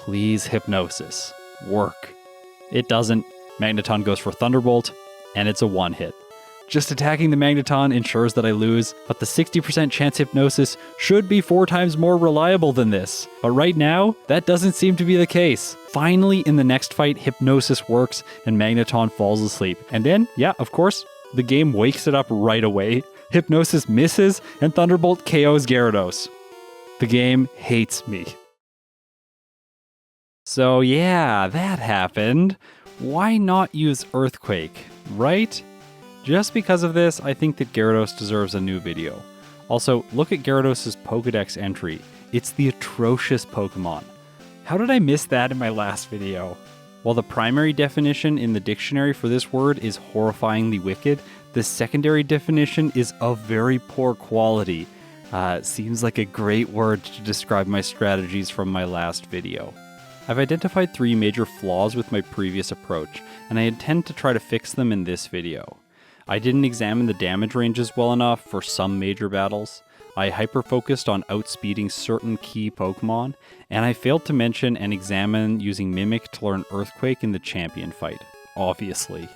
Please, Hypnosis. Work. It doesn't. Magneton goes for Thunderbolt, and it's a one-hit. Just attacking the Magneton ensures that I lose, but the 60% chance Hypnosis should be 4 times more reliable than this. But right now, that doesn't seem to be the case. Finally, in the next fight, Hypnosis works and Magneton falls asleep. And then, yeah, of course, the game wakes it up right away. Hypnosis misses, and Thunderbolt KOs Gyarados. The game hates me. So yeah, that happened. Why not use Earthquake, right? Just because of this, I think that Gyarados deserves a new video. Also, look at Gyarados' Pokedex entry. It's the atrocious Pokemon. How did I miss that in my last video? While the primary definition in the dictionary for this word is horrifyingly wicked, the secondary definition is of very poor quality. Seems like a great word to describe my strategies from my last video. I've identified 3 major flaws with my previous approach, and I intend to try to fix them in this video. I didn't examine the damage ranges well enough for some major battles, I hyper-focused on outspeeding certain key Pokemon, and I failed to mention and examine using Mimic to learn Earthquake in the champion fight, obviously.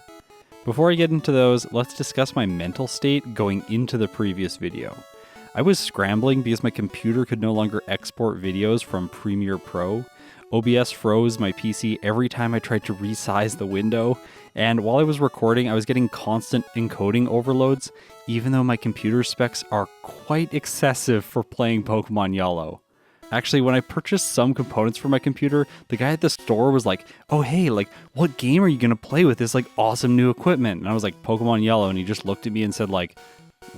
Before I get into those, let's discuss my mental state going into the previous video. I was scrambling because my computer could no longer export videos from Premiere Pro. OBS froze my PC every time I tried to resize the window, and while I was recording, I was getting constant encoding overloads, even though my computer specs are quite excessive for playing Pokemon Yellow. Actually, when I purchased some components for my computer, the guy at the store was like, "Oh hey, what game are you gonna play with this awesome new equipment?" And I was like, "Pokemon Yellow," and he just looked at me and said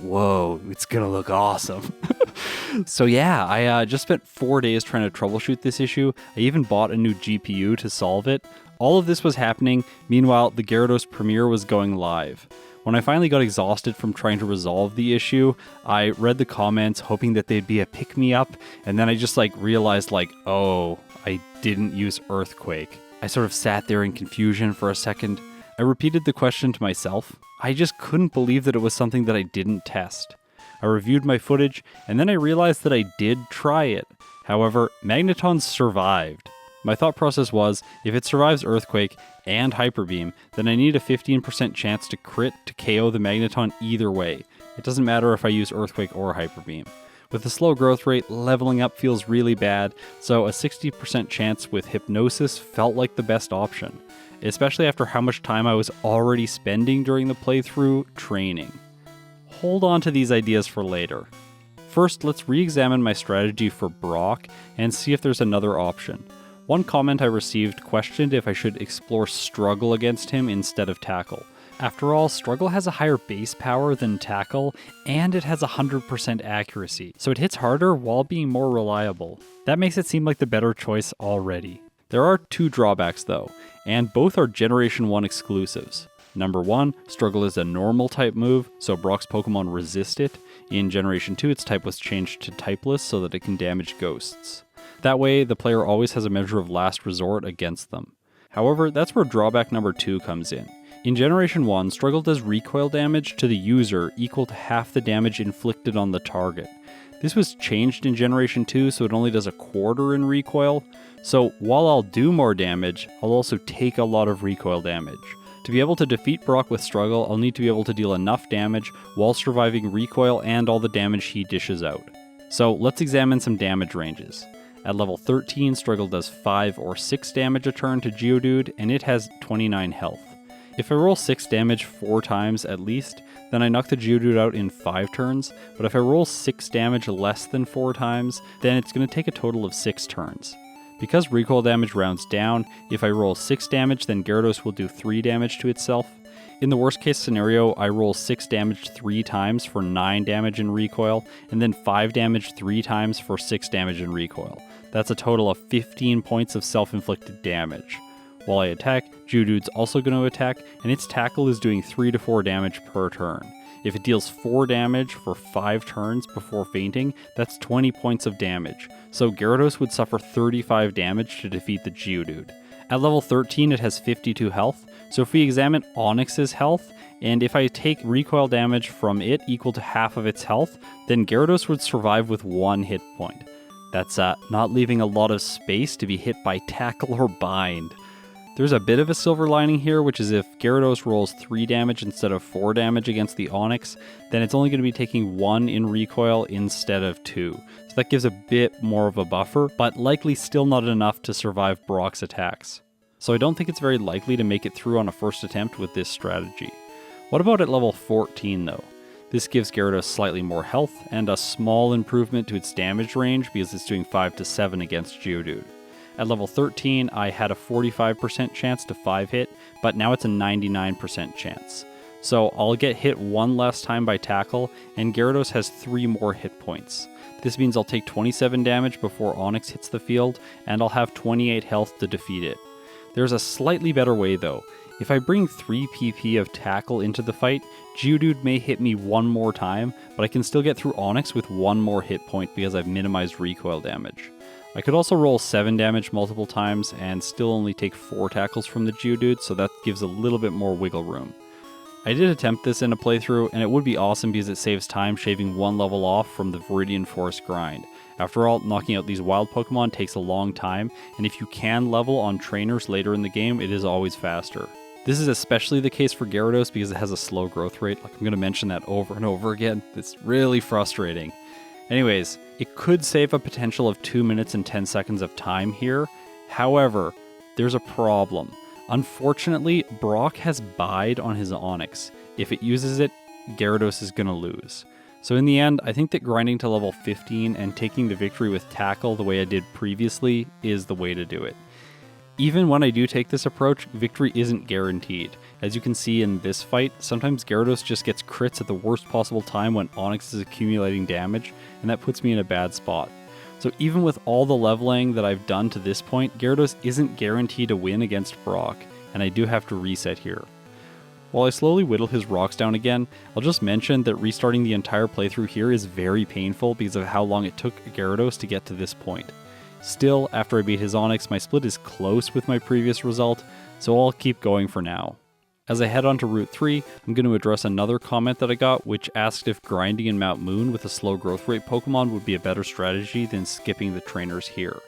"Whoa, it's gonna look awesome." So yeah, I just spent 4 days trying to troubleshoot this issue. I even bought a new GPU to solve it. All of this was happening, meanwhile the Gyarados premiere was going live. When I finally got exhausted from trying to resolve the issue, I read the comments hoping that they'd be a pick-me-up, and then I just realized oh, I didn't use Earthquake. I sort of sat there in confusion for a second. I repeated the question to myself. I just couldn't believe that it was something that I didn't test. I reviewed my footage, and then I realized that I did try it. However, Magneton survived. My thought process was, if it survives Earthquake and Hyper Beam, then I need a 15% chance to crit to KO the Magneton either way. It doesn't matter if I use Earthquake or Hyper Beam. With the slow growth rate, leveling up feels really bad, so a 60% chance with Hypnosis felt like the best option, especially after how much time I was already spending during the playthrough training. Hold on to these ideas for later. First, let's re-examine my strategy for Brock and see if there's another option. One comment I received questioned if I should explore Struggle against him instead of Tackle. After all, Struggle has a higher base power than Tackle, and it has 100% accuracy, so it hits harder while being more reliable. That makes it seem like the better choice already. There are 2 drawbacks though, and both are Generation 1 exclusives. Number 1, Struggle is a normal type move, so Brock's Pokemon resist it. In Generation 2, its type was changed to Typeless so that it can damage ghosts. That way, the player always has a measure of last resort against them. However, that's where drawback number 2 comes in. In Generation 1, Struggle does recoil damage to the user equal to half the damage inflicted on the target. This was changed in Generation 2, so it only does a quarter in recoil. So while I'll do more damage, I'll also take a lot of recoil damage. To be able to defeat Brock with Struggle, I'll need to be able to deal enough damage while surviving recoil and all the damage he dishes out. So let's examine some damage ranges. At level 13, Struggle does 5 or 6 damage a turn to Geodude, and it has 29 health. If I roll 6 damage 4 times at least, then I knock the Geodude out in 5 turns, but if I roll 6 damage less than 4 times, then it's going to take a total of 6 turns. Because recoil damage rounds down, if I roll 6 damage, then Gyarados will do 3 damage to itself. In the worst case scenario, I roll 6 damage 3 times for 9 damage in recoil, and then 5 damage 3 times for 6 damage in recoil. That's a total of 15 points of self-inflicted damage. While I attack, Geodude's also going to attack, and its Tackle is doing 3 to 4 damage per turn. If it deals 4 damage for 5 turns before fainting, that's 20 points of damage, so Gyarados would suffer 35 damage to defeat the Geodude. At level 13 it has 52 health, so if we examine Onix's health, and if I take recoil damage from it equal to half of its health, then Gyarados would survive with 1 hit point. That's not leaving a lot of space to be hit by tackle or bind. There's a bit of a silver lining here, which is if Gyarados rolls 3 damage instead of 4 damage against the Onix, then it's only going to be taking 1 in recoil instead of 2. So that gives a bit more of a buffer, but likely still not enough to survive Brock's attacks. So I don't think it's very likely to make it through on a first attempt with this strategy. What about at level 14 though? This gives Gyarados slightly more health and a small improvement to its damage range because it's doing 5 to 7 against Geodude. At level 13, I had a 45% chance to 5-hit, but now it's a 99% chance. So I'll get hit 1 less time by tackle, and Gyarados has 3 more hit points. This means I'll take 27 damage before Onix hits the field, and I'll have 28 health to defeat it. There's a slightly better way though. If I bring 3 PP of tackle into the fight, Geodude may hit me 1 more time, but I can still get through Onix with 1 more hit point because I've minimized recoil damage. I could also roll 7 damage multiple times and still only take 4 tackles from the Geodude, so that gives a little bit more wiggle room. I did attempt this in a playthrough, and it would be awesome because it saves time shaving 1 level off from the Viridian Forest grind. After all, knocking out these wild Pokemon takes a long time, and if you can level on trainers later in the game, it is always faster. This is especially the case for Gyarados because it has a slow growth rate. Like, I'm going to mention that over and over again. It's really frustrating. Anyways, it could save a potential of 2 minutes and 10 seconds of time here. However, there's a problem. Unfortunately, Brock has Bide on his Onix. If it uses it, Gyarados is going to lose. So in the end, I think that grinding to level 15 and taking the victory with Tackle the way I did previously is the way to do it. Even when I do take this approach, victory isn't guaranteed. As you can see in this fight, sometimes Gyarados just gets crits at the worst possible time when Onix is accumulating damage, and that puts me in a bad spot. So even with all the leveling that I've done to this point, Gyarados isn't guaranteed to win against Brock, and I do have to reset here. While I slowly whittle his rocks down again, I'll just mention that restarting the entire playthrough here is very painful because of how long it took Gyarados to get to this point. Still, after I beat his Onix, my split is close with my previous result, so I'll keep going for now. As I head on to Route 3, I'm going to address another comment that I got, which asked if grinding in Mount Moon with a slow growth rate Pokemon would be a better strategy than skipping the trainers here.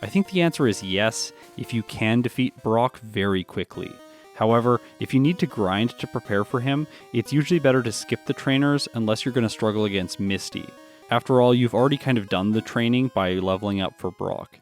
I think the answer is yes, if you can defeat Brock very quickly. However, if you need to grind to prepare for him, it's usually better to skip the trainers unless you're going to struggle against Misty. After all, you've already kind of done the training by leveling up for Brock.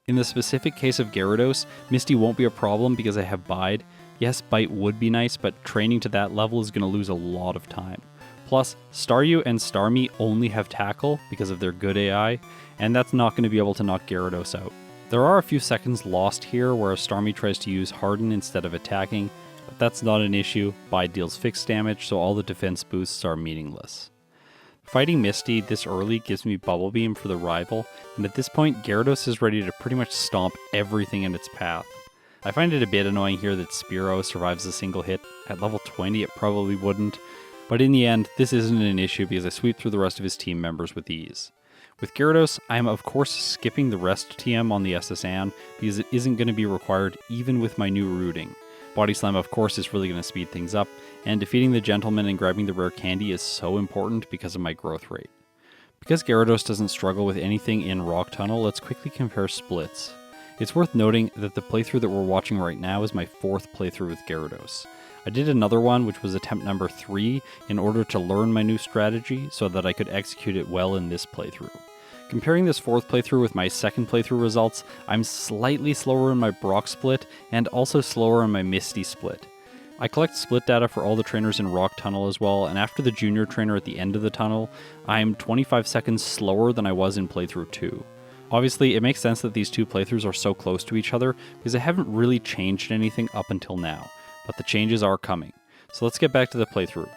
In the specific case of Gyarados, Misty won't be a problem because I have Bide. Yes, Bite would be nice, but training to that level is going to lose a lot of time. Plus, Staryu and Starmie only have Tackle because of their good AI, and that's not going to be able to knock Gyarados out. There are a few seconds lost here where Starmie tries to use Harden instead of attacking, but that's not an issue. Bide deals fixed damage, so all the defense boosts are meaningless. Fighting Misty this early gives me Bubble Beam for the rival, and at this point Gyarados is ready to pretty much stomp everything in its path. I find it a bit annoying here that Spearow survives a single hit. At level 20 it probably wouldn't, but in the end this isn't an issue because I sweep through the rest of his team members with ease. With Gyarados, I am of course skipping the rest TM on the SSN because it isn't going to be required even with my new routing. Body Slam of course is really going to speed things up, and defeating the Gentleman and grabbing the rare candy is so important because of my growth rate. Because Gyarados doesn't struggle with anything in Rock Tunnel, let's quickly compare splits. It's worth noting that the playthrough that we're watching right now is my 4th playthrough with Gyarados. I did another one, which was attempt number 3, in order to learn my new strategy so that I could execute it well in this playthrough. Comparing this 4th playthrough with my 2nd playthrough results, I'm slightly slower in my Brock split, and also slower in my Misty split. I collect split data for all the trainers in Rock Tunnel as well, and after the Junior Trainer at the end of the tunnel, I'm 25 seconds slower than I was in playthrough 2. Obviously, it makes sense that these 2 playthroughs are so close to each other, because I haven't really changed anything up until now, but the changes are coming. So let's get back to the playthrough.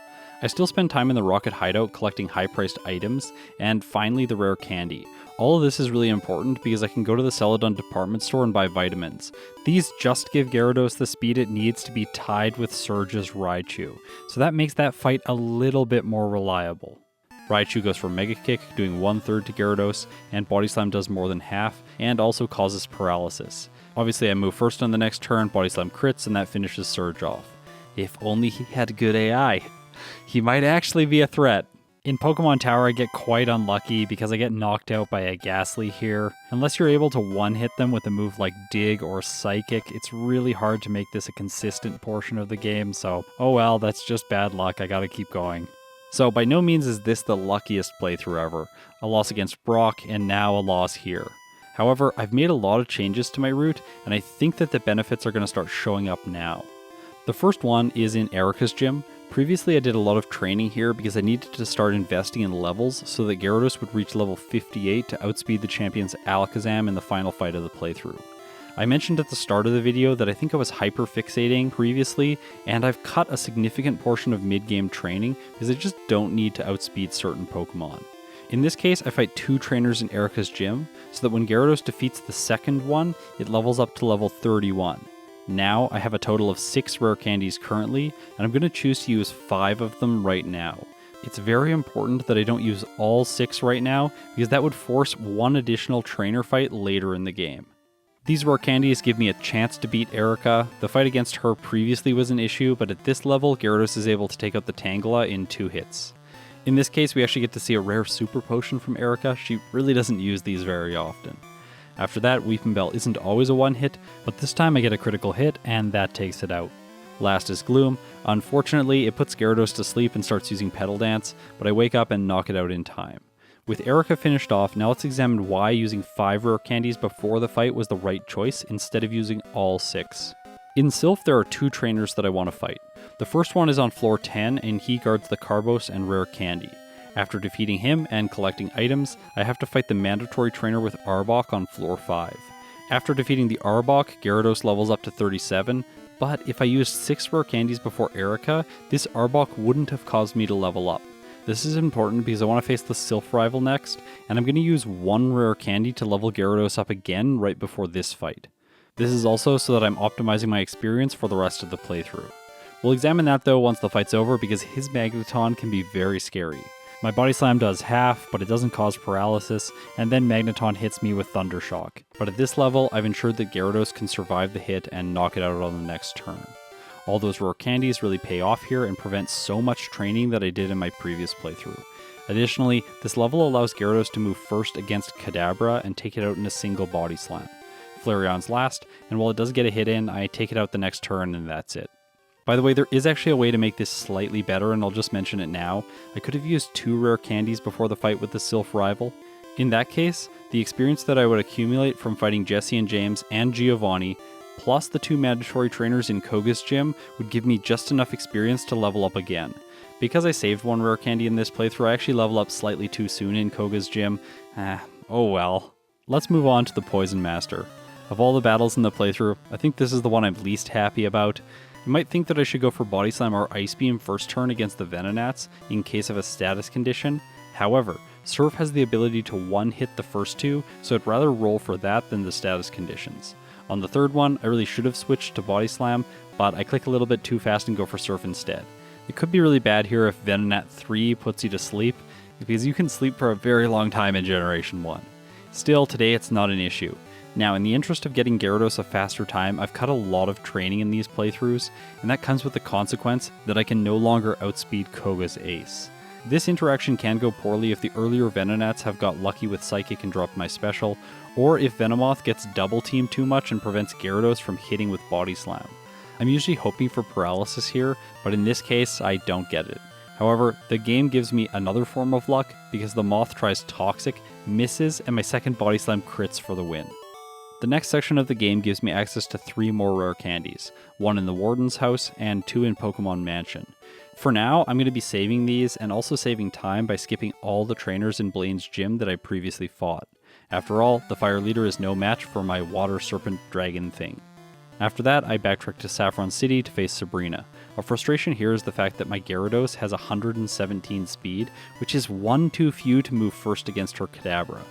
I still spend time in the Rocket Hideout collecting high-priced items, and finally the rare candy. All of this is really important because I can go to the Celadon department store and buy vitamins. These just give Gyarados the speed it needs to be tied with Surge's Raichu, so that makes that fight a little bit more reliable. Raichu goes for Mega Kick, doing 1/3 to Gyarados, and Body Slam does more than half, and also causes paralysis. Obviously I move first on the next turn, Body Slam crits, and that finishes Surge off. If only he had good AI. He might actually be a threat. In Pokemon Tower, I get quite unlucky because I get knocked out by a Ghastly here. Unless you're able to one-hit them with a move like Dig or Psychic, it's really hard to make this a consistent portion of the game, so oh well, that's just bad luck, I gotta keep going. So by no means is this the luckiest playthrough ever. A loss against Brock, and now a loss here. However, I've made a lot of changes to my route, and I think that the benefits are going to start showing up now. The first one is in Erica's gym. Previously I did a lot of training here because I needed to start investing in levels so that Gyarados would reach level 58 to outspeed the champion's Alakazam in the final fight of the playthrough. I mentioned at the start of the video that I think I was hyperfixating previously, and I've cut a significant portion of mid-game training because I just don't need to outspeed certain Pokemon. In this case, I fight 2 trainers in Erica's gym, so that when Gyarados defeats the second one, it levels up to level 31. Now, I have a total of 6 rare candies currently, and I'm going to choose to use 5 of them right now. It's very important that I don't use all 6 right now, because that would force one additional trainer fight later in the game. These rare candies give me a chance to beat Erica. The fight against her previously was an issue, but at this level, Gyarados is able to take out the Tangela in 2 hits. In this case, we actually get to see a rare Super Potion from Erica. She really doesn't use these very often. After that, Weeping Bell isn't always a one-hit, but this time I get a critical hit, and that takes it out. Last is Gloom. Unfortunately, it puts Gyarados to sleep and starts using Petal Dance, but I wake up and knock it out in time. With Erica finished off, now let's examine why using 5 rare candies before the fight was the right choice instead of using all 6. In Sylph, there are 2 trainers that I want to fight. The first one is on floor 10, and he guards the Carbos and rare candy. After defeating him and collecting items, I have to fight the mandatory trainer with Arbok on floor 5. After defeating the Arbok, Gyarados levels up to 37, but if I used 6 rare candies before Erica, this Arbok wouldn't have caused me to level up. This is important because I want to face the Sylph rival next, and I'm going to use 1 rare candy to level Gyarados up again right before this fight. This is also so that I'm optimizing my experience for the rest of the playthrough. We'll examine that though once the fight's over because his Magneton can be very scary. My Body Slam does half, but it doesn't cause paralysis, and then Magneton hits me with Thunder Shock. But at this level, I've ensured that Gyarados can survive the hit and knock it out on the next turn. All those rare candies really pay off here and prevent so much training that I did in my previous playthrough. Additionally, this level allows Gyarados to move first against Kadabra and take it out in a single Body Slam. Flareon's last, and while it does get a hit in, I take it out the next turn and that's it. By the way, there is actually a way to make this slightly better, and I'll just mention it now. I could have used 2 rare candies before the fight with the Sylph rival. In that case, the experience that I would accumulate from fighting Jesse and James and Giovanni, plus the 2 mandatory trainers in Koga's gym, would give me just enough experience to level up again. Because I saved 1 rare candy in this playthrough, I actually level up slightly too soon in Koga's gym. Oh well. Let's move on to the Poison Master. Of all the battles in the playthrough, I think this is the one I'm least happy about. You might think that I should go for Body Slam or Ice Beam first turn against the Venonats in case of a status condition. However, Surf has the ability to one-hit the first 2, so I'd rather roll for that than the status conditions. On the third one, I really should have switched to Body Slam, but I click a little bit too fast and go for Surf instead. It could be really bad here if Venonat 3 puts you to sleep, because you can sleep for a very long time in Generation 1. Still, today it's not an issue. Now, in the interest of getting Gyarados a faster time, I've cut a lot of training in these playthroughs, and that comes with the consequence that I can no longer outspeed Koga's ace. This interaction can go poorly if the earlier Venonats have got lucky with Psychic and dropped my special, or if Venomoth gets double teamed too much and prevents Gyarados from hitting with Body Slam. I'm usually hoping for paralysis here, but in this case, I don't get it. However, the game gives me another form of luck because the Moth tries Toxic, misses, and my second Body Slam crits for the win. The next section of the game gives me access to 3 more rare candies, 1 in the Warden's house and 2 in Pokemon Mansion. For now, I'm going to be saving these and also saving time by skipping all the trainers in Blaine's gym that I previously fought. After all, the Fire Leader is no match for my Water Serpent Dragon thing. After that, I backtrack to Saffron City to face Sabrina. A frustration here is the fact that my Gyarados has 117 speed, which is 1 too few to move first against her Kadabra.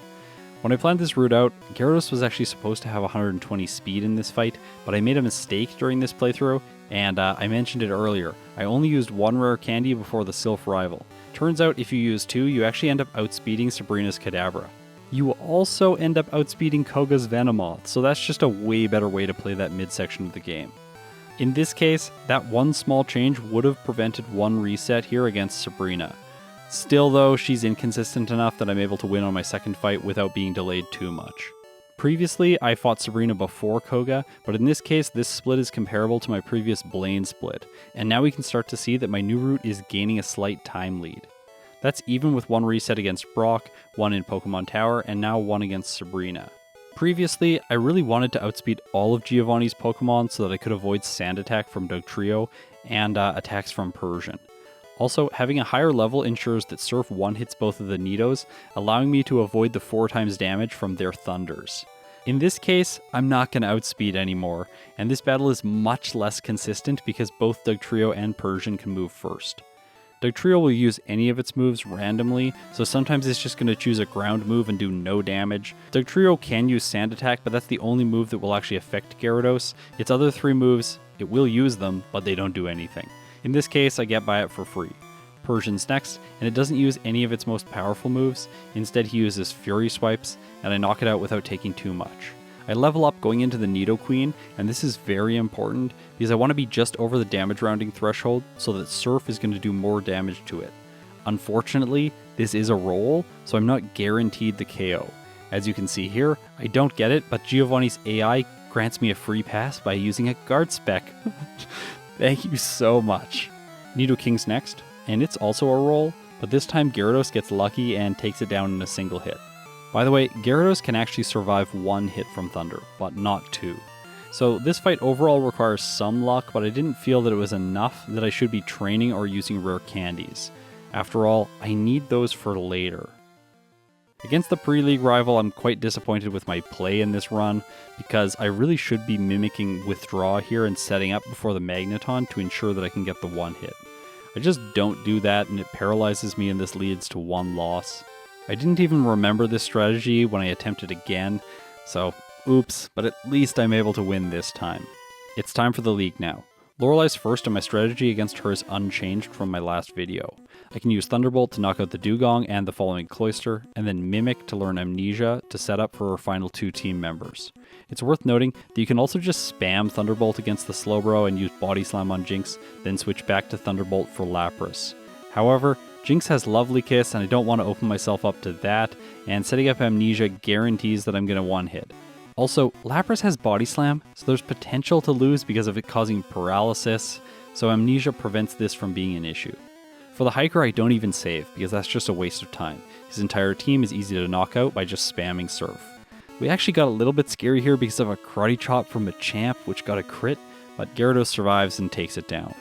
When I planned this route out, Gyarados was actually supposed to have 120 speed in this fight, but I made a mistake during this playthrough, and I mentioned it earlier. I only used 1 rare candy before the Sylph rival. Turns out if you use 2, you actually end up outspeeding Sabrina's Kadabra. You also end up outspeeding Koga's Venomoth, so that's just a way better way to play that midsection of the game. In this case, that one small change would have prevented 1 reset here against Sabrina. Still though, she's inconsistent enough that I'm able to win on my second fight without being delayed too much. Previously, I fought Sabrina before Koga, but in this case, this split is comparable to my previous Blaine split, and now we can start to see that my new route is gaining a slight time lead. That's even with one reset against Brock, one in Pokemon Tower, and now one against Sabrina. Previously, I really wanted to outspeed all of Giovanni's Pokemon so that I could avoid Sand Attack from Dugtrio and attacks from Persian. Also, having a higher level ensures that Surf one-hits both of the Nidos, allowing me to avoid the 4 times damage from their Thunders. In this case, I'm not going to outspeed anymore, and this battle is much less consistent because both Dugtrio and Persian can move first. Dugtrio will use any of its moves randomly, so sometimes it's just going to choose a ground move and do no damage. Dugtrio can use Sand Attack, but that's the only move that will actually affect Gyarados. Its other 3 moves, it will use them, but they don't do anything. In this case, I get by it for free. Persian's next, and it doesn't use any of its most powerful moves. Instead, he uses Fury Swipes, and I knock it out without taking too much. I level up going into the Nidoqueen, and this is very important because I want to be just over the damage rounding threshold so that Surf is going to do more damage to it. Unfortunately, this is a roll, so I'm not guaranteed the KO. As you can see here, I don't get it, but Giovanni's AI grants me a free pass by using a guard spec. Thank you so much. Nidoking's next, and it's also a roll, but this time Gyarados gets lucky and takes it down in a single hit. By the way, Gyarados can actually survive 1 hit from Thunder, but not 2. So this fight overall requires some luck, but I didn't feel that it was enough that I should be training or using rare candies. After all, I need those for later. Against the pre-league rival, I'm quite disappointed with my play in this run, because I really should be mimicking Withdraw here and setting up before the Magneton to ensure that I can get the 1 hit. I just don't do that, and it paralyzes me, and this leads to 1 loss. I didn't even remember this strategy when I attempted again, so oops, but at least I'm able to win this time. It's time for the league now. Lorelei's first, and my strategy against her is unchanged from my last video. I can use Thunderbolt to knock out the Dugong and the following Cloyster, and then Mimic to learn Amnesia to set up for our final 2 team members. It's worth noting that you can also just spam Thunderbolt against the Slowbro and use Body Slam on Jinx, then switch back to Thunderbolt for Lapras. However, Jinx has Lovely Kiss, and I don't want to open myself up to that, and setting up Amnesia guarantees that I'm going to 1-hit. Also, Lapras has Body Slam, so there's potential to lose because of it causing paralysis, so Amnesia prevents this from being an issue. For the Hiker, I don't even save, because that's just a waste of time. His entire team is easy to knock out by just spamming Surf. We actually got a little bit scary here because of a Karate Chop from Machamp, which got a crit, but Gyarados survives and takes it down.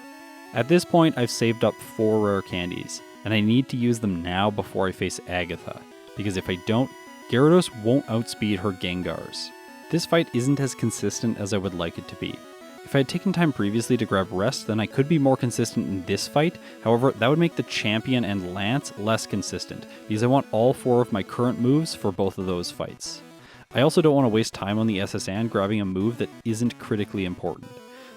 At this point, I've saved up 4 rare candies, and I need to use them now before I face Agatha, because if I don't, Gyarados won't outspeed her Gengars. This fight isn't as consistent as I would like it to be. If I had taken time previously to grab rest, then I could be more consistent in this fight. However, that would make the Champion and Lance less consistent, because I want all 4 of my current moves for both of those fights. I also don't want to waste time on the SSN grabbing a move that isn't critically important.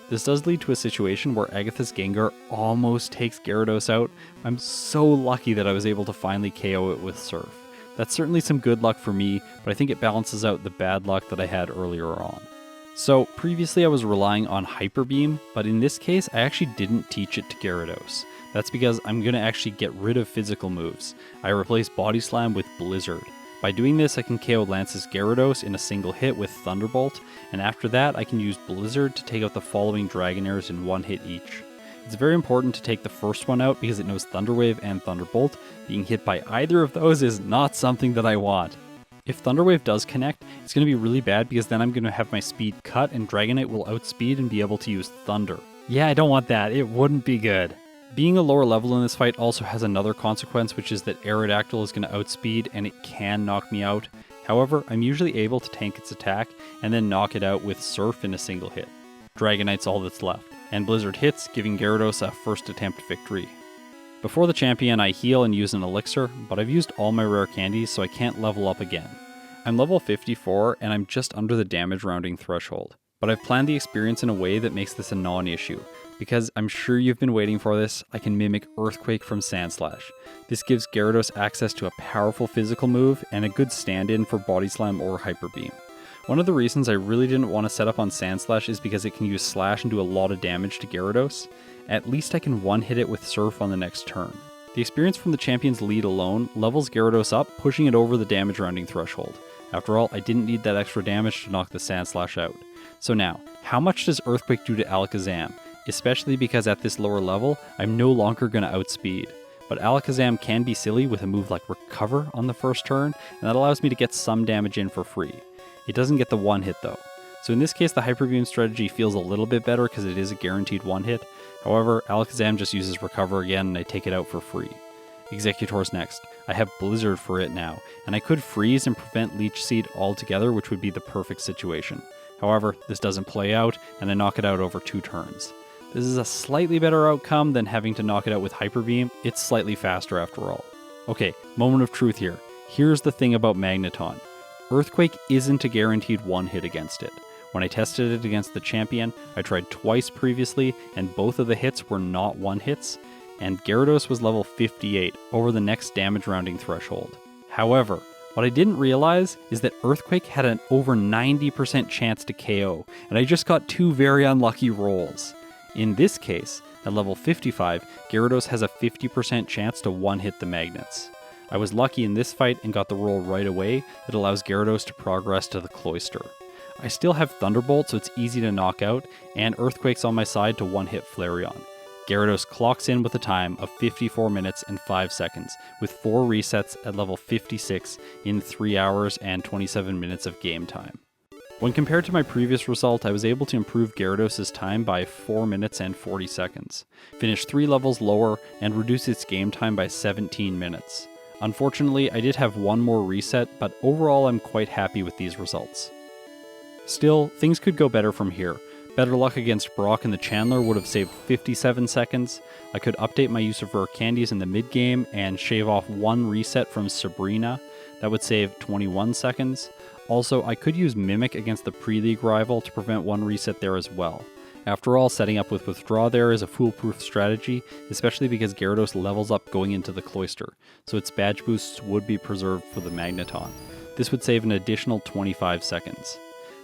This does lead to a situation where Agatha's Gengar almost takes Gyarados out. I'm so lucky that I was able to finally KO it with Surf. That's certainly some good luck for me, but I think it balances out the bad luck that I had earlier on. So previously I was relying on Hyper Beam, but in this case I actually didn't teach it to Gyarados. That's because I'm going to actually get rid of physical moves. I replace Body Slam with Blizzard. By doing this, I can KO Lance's Gyarados in a single hit with Thunderbolt, and after that I can use Blizzard to take out the following Dragonairs in 1 hit each. It's very important to take the first one out because it knows Thunder Wave and Thunderbolt. Being hit by either of those is not something that I want. If Thunder Wave does connect, it's going to be really bad because then I'm going to have my speed cut and Dragonite will outspeed and be able to use Thunder. Yeah, I don't want that. It wouldn't be good. Being a lower level in this fight also has another consequence, which is that Aerodactyl is going to outspeed and it can knock me out. However, I'm usually able to tank its attack and then knock it out with Surf in a single hit. Dragonite's all that's left, and Blizzard hits, giving Gyarados a first attempt victory. Before the Champion, I heal and use an Elixir, but I've used all my rare candies so I can't level up again. I'm level 54 and I'm just under the damage rounding threshold, but I've planned the experience in a way that makes this a non-issue. Because I'm sure you've been waiting for this, I can mimic Earthquake from Sandslash. This gives Gyarados access to a powerful physical move and a good stand-in for Body Slam or Hyper Beam. One of the reasons I really didn't want to set up on Sandslash is because it can use Slash and do a lot of damage to Gyarados. At least I can one-hit it with Surf on the next turn. The experience from the champion's lead alone levels Gyarados up, pushing it over the damage rounding threshold. After all, I didn't need that extra damage to knock the Sandslash out. So now, how much does Earthquake do to Alakazam? Especially because at this lower level, I'm no longer going to outspeed. But Alakazam can be silly with a move like Recover on the first turn, and that allows me to get some damage in for free. It doesn't get the one hit though. So in this case, the Hyper Beam strategy feels a little bit better because it is a guaranteed one hit. However, Alakazam just uses Recover again and I take it out for free. Executor's next. I have Blizzard for it now, and I could freeze and prevent Leech Seed altogether, which would be the perfect situation. However, this doesn't play out, and I knock it out over 2 turns. This is a slightly better outcome than having to knock it out with Hyper Beam. It's slightly faster after all. Okay, moment of truth here. Here's the thing about Magneton. Earthquake isn't a guaranteed one hit against it. When I tested it against the champion, I tried twice previously, and both of the hits were not one hits, and Gyarados was level 58 over the next damage rounding threshold. However, what I didn't realize is that Earthquake had an over 90% chance to KO, and I just got 2 very unlucky rolls. In this case, at level 55, Gyarados has a 50% chance to one-hit the magnets. I was lucky in this fight and got the roll right away that allows Gyarados to progress to the Cloyster. I still have Thunderbolt, so it's easy to knock out, and Earthquake's on my side to one-hit Flareon. Gyarados clocks in with a time of 54 minutes and 5 seconds, with 4 resets at level 56 in 3 hours and 27 minutes of game time. When compared to my previous result, I was able to improve Gyarados' time by 4 minutes and 40 seconds, finish 3 levels lower, and reduce its game time by 17 minutes. Unfortunately, I did have 1 more reset, but overall I'm quite happy with these results. Still, things could go better from here. Better luck against Brock and the Chandler would have saved 57 seconds. I could update my use of rare candies in the mid-game and shave off 1 reset from Sabrina. That would save 21 seconds. Also, I could use Mimic against the pre-league rival to prevent 1 reset there as well. After all, setting up with Withdraw there is a foolproof strategy, especially because Gyarados levels up going into the Cloyster, so its badge boosts would be preserved for the Magneton. This would save an additional 25 seconds.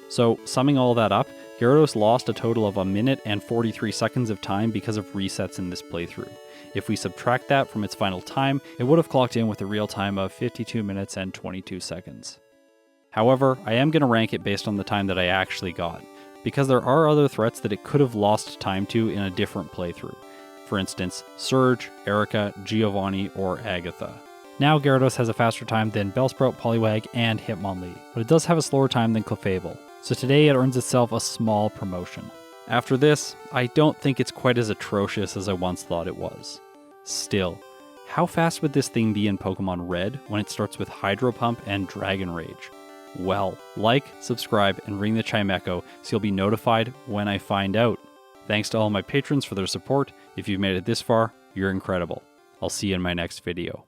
So, summing all that up, Gyarados lost a total of 1 minute and 43 seconds of time because of resets in this playthrough. If we subtract that from its final time, it would have clocked in with a real time of 52 minutes and 22 seconds. However, I am going to rank it based on the time that I actually got, because there are other threats that it could have lost time to in a different playthrough. For instance, Surge, Erica, Giovanni, or Agatha. Now Gyarados has a faster time than Bellsprout, Poliwag, and Hitmonlee, but it does have a slower time than Clefable, so today it earns itself a small promotion. After this, I don't think it's quite as atrocious as I once thought it was. Still, how fast would this thing be in Pokemon Red when it starts with Hydro Pump and Dragon Rage? Well, like, subscribe, and ring the chime echo so you'll be notified when I find out. Thanks to all my patrons for their support. If you've made it this far, you're incredible. I'll see you in my next video.